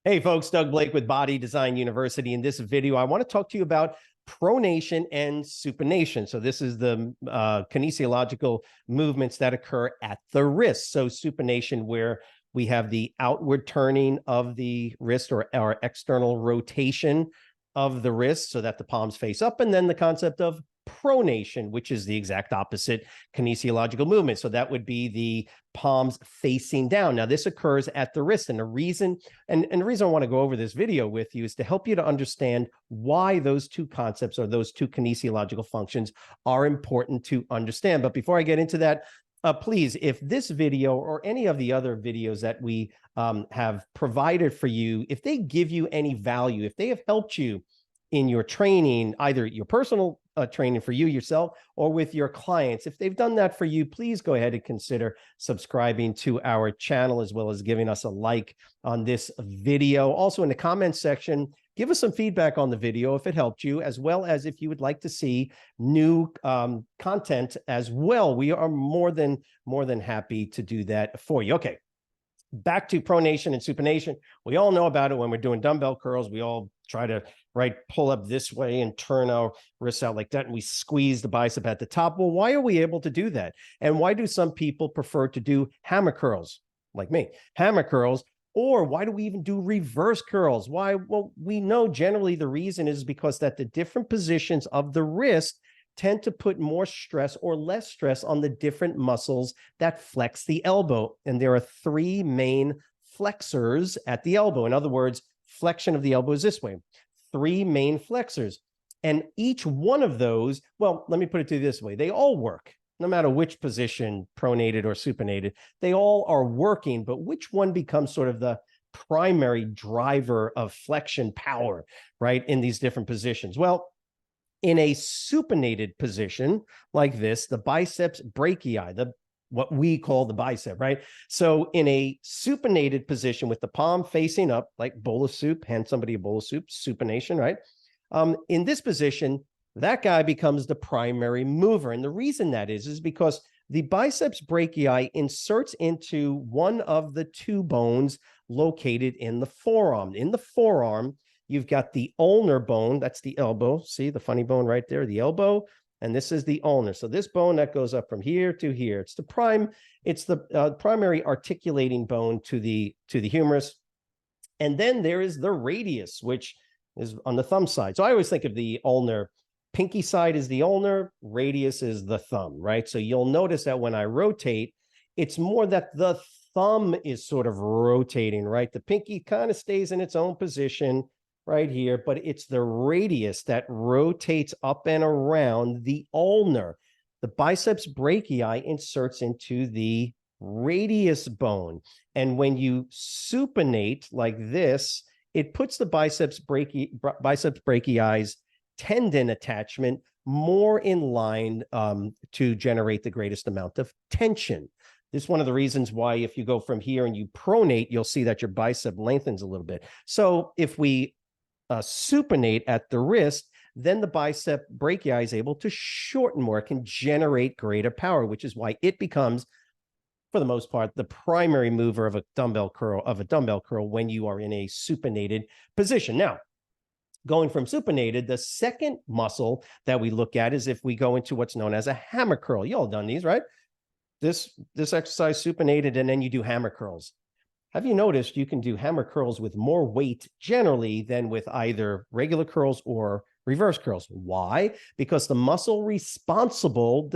Hey folks, Doug Blake with Body Design University. In this video, I want to talk to you about pronation and supination. So this is the kinesiological movements that occur at the wrist. So supination, where we have the outward turning of the wrist or external rotation of the wrist so that the palms face up, and then the concept of pronation, which is the exact opposite kinesiological movement. So that would be the palms facing down. Now, this occurs at the wrist. And the reason I want to go over this video with you is to help you to understand why those two concepts or those two kinesiological functions are important to understand. But before I get into that, please, if this video or any of the other videos that we have provided for you, if they give you any value, if they have helped you in your training, either your personal training for you yourself or with your clients, if they've done that for you, please go ahead and consider subscribing to our channel, as well as giving us a like on this video. Also, in the comments section, give us some feedback on the video if it helped you, as well as if you would like to see new content as well. We are more than happy to do that for you. Okay, back to pronation and supination. We all know about it when we're doing dumbbell curls. We all try to pull up this way and turn our wrists out like that, and we squeeze the bicep at the top. Well, why are we able to do that? And why do some people prefer to do hammer curls, like me, hammer curls? Or why do we even do reverse curls? Why? Well, we know generally the reason is because that the different positions of the wrist tend to put more stress or less stress on the different muscles that flex the elbow. And there are three main flexors at the elbow. In other words, flexion of the elbow is this way. Three main flexors. And each one of those, well, let me put it to you this way. They all work, no matter which position, pronated or supinated. They all are working, but which one becomes sort of the primary driver of flexion power, right, in these different positions? Well, in a supinated position like this, the biceps brachii, what we call the bicep, right? So in a supinated position with the palm facing up, like bowl of soup, hand somebody a bowl of soup, supination, right? In this position, that guy becomes the primary mover. And the reason that is because the biceps brachii inserts into one of the two bones located in the forearm. In the forearm, you've got the ulnar bone, that's the elbow. See the funny bone right there, the elbow, and this is the ulnar. So this bone that goes up from here to here, it's the primary articulating bone to the humerus. And then there is the radius, which is on the thumb side. So I always think of the ulnar, pinky side is the ulnar, radius is the thumb, right? So you'll notice that when I rotate, it's more that the thumb is sort of rotating, right? The pinky kind of stays in its own position right here, but it's the radius that rotates up and around the ulnar. The biceps brachii inserts into the radius bone. And when you supinate like this, it puts the biceps brachii's tendon attachment more in line to generate the greatest amount of tension. This is one of the reasons why if you go from here and you pronate, you'll see that your bicep lengthens a little bit. So if we supinate at the wrist, then the bicep brachii is able to shorten more. It can generate greater power, which is why it becomes, for the most part, the primary mover of a dumbbell curl when you are in a supinated position. Now, going from supinated, the second muscle that we look at is if we go into what's known as a hammer curl. You all done these, right? This exercise supinated, and then you do hammer curls. Have you noticed you can do hammer curls with more weight generally than with either regular curls or reverse curls? Why? Because the muscle responsible,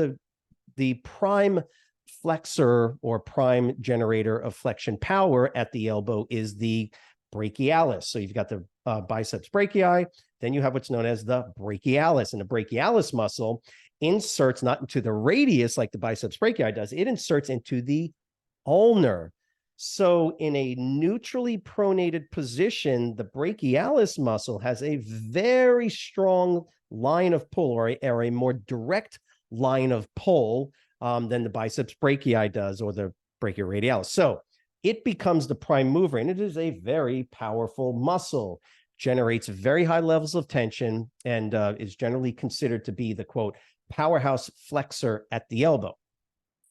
the prime flexor or prime generator of flexion power at the elbow is the brachialis. So you've got the biceps brachii, then you have what's known as the brachialis. And the brachialis muscle inserts not into the radius like the biceps brachii does, it inserts into the ulnar. So in a neutrally pronated position, the brachialis muscle has a very strong line of pull, or a more direct line of pull than the biceps brachii does, or the brachioradialis. So it becomes the prime mover, and it is a very powerful muscle, generates very high levels of tension, and is generally considered to be the, quote, powerhouse flexor at the elbow.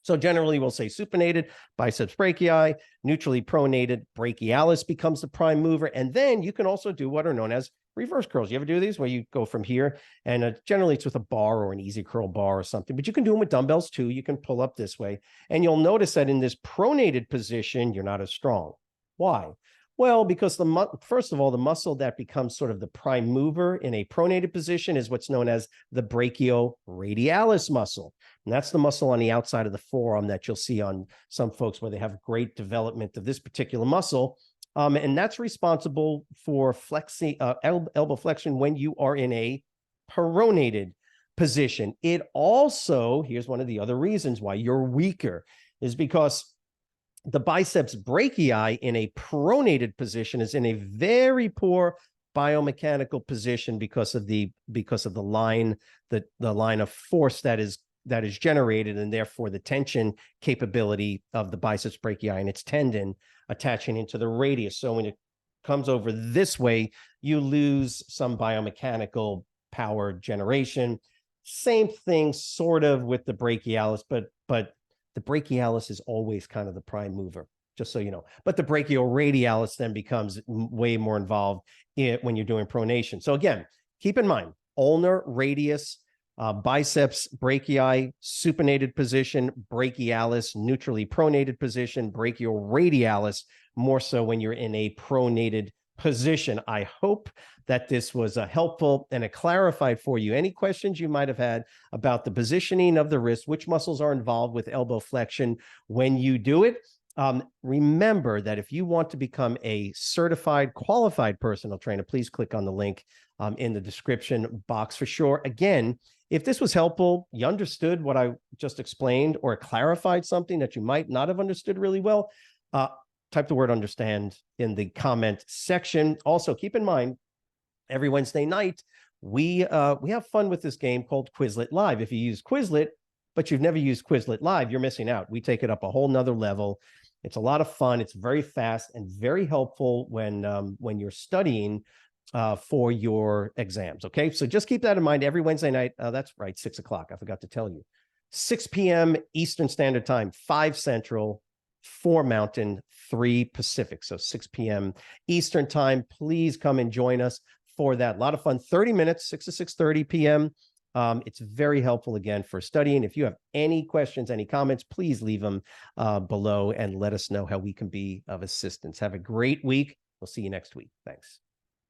So generally we'll say supinated, biceps brachii, neutrally pronated, brachialis becomes the prime mover. And then you can also do what are known as reverse curls. You ever do these where you go from here and generally it's with a bar or an easy curl bar or something, but you can do them with dumbbells too. You can pull up this way and you'll notice that in this pronated position, you're not as strong. Why? Well, because first of all, the muscle that becomes sort of the prime mover in a pronated position is what's known as the brachioradialis muscle. And that's the muscle on the outside of the forearm that you'll see on some folks where they have great development of this particular muscle. And that's responsible for flexing, elbow flexion when you are in a pronated position. It also, here's one of the other reasons why you're weaker, is because the biceps brachii in a pronated position is in a very poor biomechanical position because of the line, the line of force that is generated, and therefore the tension capability of the biceps brachii and its tendon attaching into the radius. So when it comes over this way, you lose some biomechanical power generation. Same thing sort of with the brachialis, but the brachialis is always kind of the prime mover, just so you know. But the brachioradialis then becomes way more involved when you're doing pronation. So again, keep in mind, ulnar radius, biceps brachii, supinated position, brachialis, neutrally pronated position, brachioradialis, more so when you're in a pronated position. I hope that this was helpful and it clarified for you any questions you might have had about the positioning of the wrist, which muscles are involved with elbow flexion when you do it. Remember that if you want to become a certified, qualified personal trainer, please click on the link in the description box for sure. Again, if this was helpful, you understood what I just explained, or clarified something that you might not have understood really well, type the word understand in the comment section. Also, keep in mind, every Wednesday night, we have fun with this game called Quizlet Live. If you use Quizlet, but you've never used Quizlet Live, you're missing out. We take it up a whole nother level. It's a lot of fun. It's very fast and very helpful when you're studying for your exams. Okay, so just keep that in mind every Wednesday night. That's right, 6 o'clock. I forgot to tell you. 6 p.m. Eastern Standard Time, 5 Central, 4 Mountain, 3 Pacific. So 6 p.m. Eastern Time. Please come and join us for that. A lot of fun. 30 minutes, 6 to 6:30 p.m. It's very helpful, again, for studying. If you have any questions, any comments, please leave them below and let us know how we can be of assistance. Have a great week. We'll see you next week. Thanks.